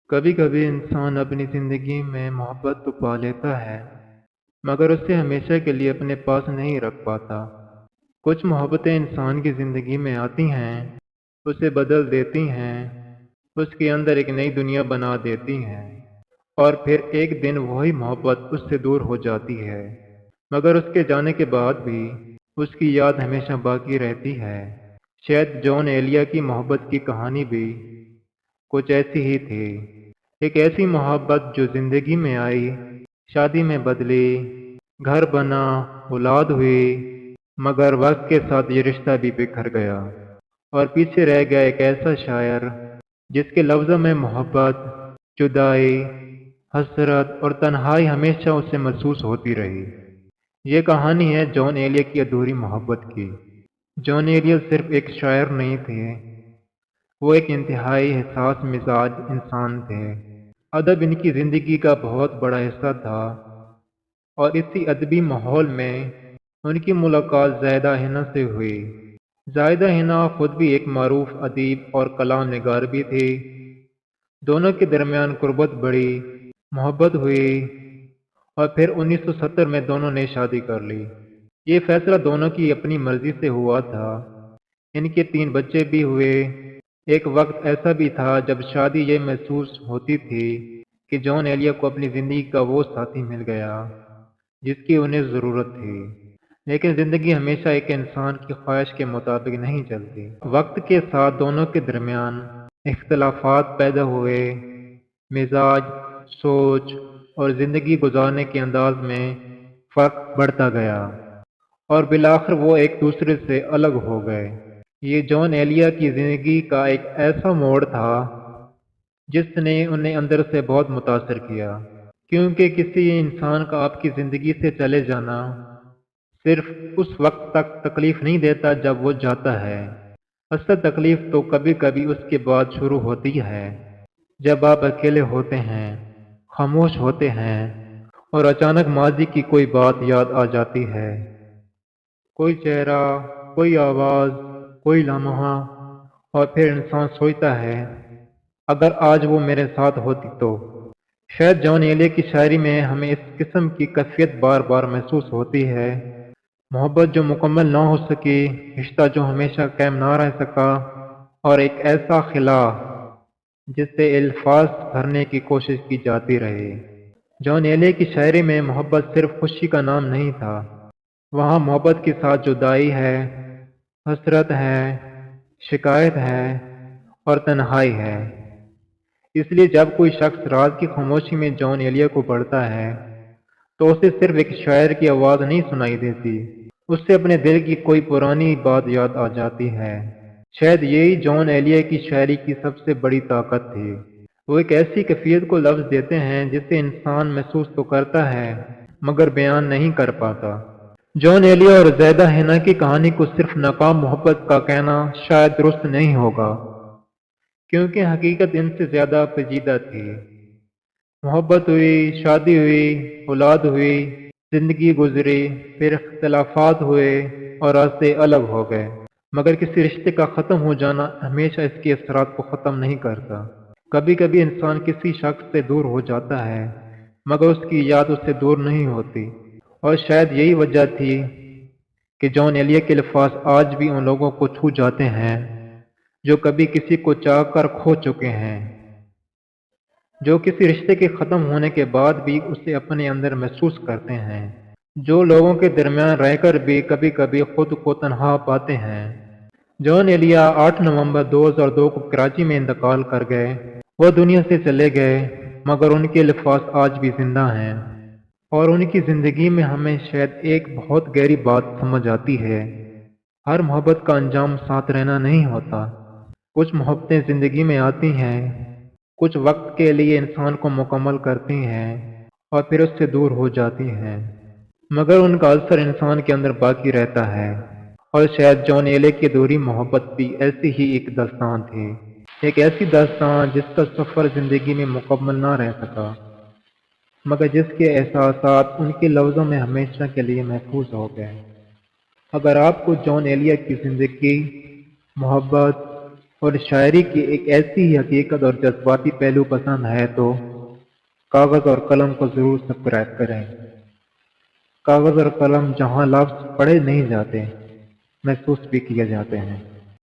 کبھی کبھی انسان اپنی زندگی میں محبت تو پا لیتا ہے مگر اسے ہمیشہ کے لیے اپنے پاس نہیں رکھ پاتا۔ کچھ محبتیں انسان کی زندگی میں آتی ہیں، اسے بدل دیتی ہیں، اس کے اندر ایک نئی دنیا بنا دیتی ہیں، اور پھر ایک دن وہی محبت اس سے دور ہو جاتی ہے، مگر اس کے جانے کے بعد بھی اس کی یاد ہمیشہ باقی رہتی ہے۔ شاید جون ایلیا کی محبت کی کہانی بھی کچھ ایسی ہی تھی، ایک ایسی محبت جو زندگی میں آئی، شادی میں بدلی، گھر بنا، اولاد ہوئی، مگر وقت کے ساتھ یہ رشتہ بھی بکھر گیا، اور پیچھے رہ گیا ایک ایسا شاعر جس کے لفظوں میں محبت، جدائی، حسرت اور تنہائی ہمیشہ اسے محسوس ہوتی رہی۔ یہ کہانی ہے جون ایلیا کی ادھوری محبت کی۔ جون ایلیا صرف ایک شاعر نہیں تھے، وہ ایک انتہائی حساس مزاج انسان تھے۔ ادب ان کی زندگی کا بہت بڑا حصہ تھا، اور اسی ادبی ماحول میں ان کی ملاقات زاہدہ حنا سے ہوئی۔ زاہدہ حنا خود بھی ایک معروف ادیب اور کلام نگار بھی تھی۔ دونوں کے درمیان قربت بڑھی، محبت ہوئی، اور پھر 1970 میں دونوں نے شادی کر لی۔ یہ فیصلہ دونوں کی اپنی مرضی سے ہوا تھا۔ ان کے 3 بچے بھی ہوئے۔ ایک وقت ایسا بھی تھا جب شادی یہ محسوس ہوتی تھی کہ جون ایلیا کو اپنی زندگی کا وہ ساتھی مل گیا جس کی انہیں ضرورت تھی، لیکن زندگی ہمیشہ ایک انسان کی خواہش کے مطابق نہیں چلتی۔ وقت کے ساتھ دونوں کے درمیان اختلافات پیدا ہوئے، مزاج، سوچ اور زندگی گزارنے کے انداز میں فرق بڑھتا گیا، اور بالآخر وہ ایک دوسرے سے الگ ہو گئے۔ یہ جون ایلیا کی زندگی کا ایک ایسا موڑ تھا جس نے انہیں اندر سے بہت متاثر کیا، کیونکہ کسی انسان کا آپ کی زندگی سے چلے جانا صرف اس وقت تک تکلیف نہیں دیتا جب وہ جاتا ہے۔ اصل تکلیف تو کبھی کبھی اس کے بعد شروع ہوتی ہے، جب آپ اکیلے ہوتے ہیں، خاموش ہوتے ہیں، اور اچانک ماضی کی کوئی بات یاد آ جاتی ہے، کوئی چہرہ، کوئی آواز، کوئی لمحہ، اور پھر انسان سوچتا ہے اگر آج وہ میرے ساتھ ہوتی تو۔ شاید جون ایلیا کی شاعری میں ہمیں اس قسم کی کیفیت بار بار محسوس ہوتی ہے، محبت جو مکمل نہ ہو سکی، رشتہ جو ہمیشہ قائم نہ رہ سکا، اور ایک ایسا خلا جس سے الفاظ بھرنے کی کوشش کی جاتی رہی۔ جون ایلیا کی شاعری میں محبت صرف خوشی کا نام نہیں تھا، وہاں محبت کے ساتھ جدائی ہے، حسرت ہے، شکایت ہے، اور تنہائی ہے۔ اس لیے جب کوئی شخص رات کی خاموشی میں جون ایلیا کو پڑھتا ہے تو اسے صرف ایک شاعر کی آواز نہیں سنائی دیتی، اس سے اپنے دل کی کوئی پرانی بات یاد آ جاتی ہے۔ شاید یہی جون ایلیا کی شاعری کی سب سے بڑی طاقت تھی، وہ ایک ایسی کیفیت کو لفظ دیتے ہیں جسے انسان محسوس تو کرتا ہے مگر بیان نہیں کر پاتا۔ جون ایلیا اور زاہدہ حنا کی کہانی کو صرف ناکام محبت کا کہنا شاید درست نہیں ہوگا، کیونکہ حقیقت ان سے زیادہ پیچیدہ تھی۔ محبت ہوئی، شادی ہوئی، اولاد ہوئی، زندگی گزری، پھر اختلافات ہوئے اور راستے الگ ہو گئے، مگر کسی رشتے کا ختم ہو جانا ہمیشہ اس کے اثرات کو ختم نہیں کرتا۔ کبھی کبھی انسان کسی شخص سے دور ہو جاتا ہے مگر اس کی یاد اس سے دور نہیں ہوتی، اور شاید یہی وجہ تھی کہ جون ایلیا کے الفاظ آج بھی ان لوگوں کو چھو جاتے ہیں جو کبھی کسی کو چاہ کر کھو چکے ہیں، جو کسی رشتے کے ختم ہونے کے بعد بھی اسے اپنے اندر محسوس کرتے ہیں، جو لوگوں کے درمیان رہ کر بھی کبھی کبھی خود کو تنہا پاتے ہیں۔ جون ایلیا 8 نومبر 2002 کو کراچی میں انتقال کر گئے۔ وہ دنیا سے چلے گئے مگر ان کے الفاظ آج بھی زندہ ہیں، اور ان کی زندگی میں ہمیں شاید ایک بہت گہری بات سمجھ آتی ہے۔ ہر محبت کا انجام ساتھ رہنا نہیں ہوتا۔ کچھ محبتیں زندگی میں آتی ہیں، کچھ وقت کے لیے انسان کو مکمل کرتی ہیں اور پھر اس سے دور ہو جاتی ہیں، مگر ان کا اثر انسان کے اندر باقی رہتا ہے۔ اور شاید جون ایلیا کی ادھوری محبت بھی ایسی ہی ایک داستان تھی، ایک ایسی داستان جس کا سفر زندگی میں مکمل نہ رہ سکا، مگر جس کے احساسات ان کے لفظوں میں ہمیشہ کے لیے محفوظ ہو گئے۔ اگر آپ کو جون ایلیا کی زندگی، محبت اور شاعری کی ایک ایسی ہی حقیقت اور جذباتی پہلو پسند ہے تو کاغذ اور قلم کو ضرور سبسکرائب کریں۔ کاغذ اور قلم جہاں لفظ پڑھے نہیں جاتے، محسوس بھی کیے جاتے ہیں۔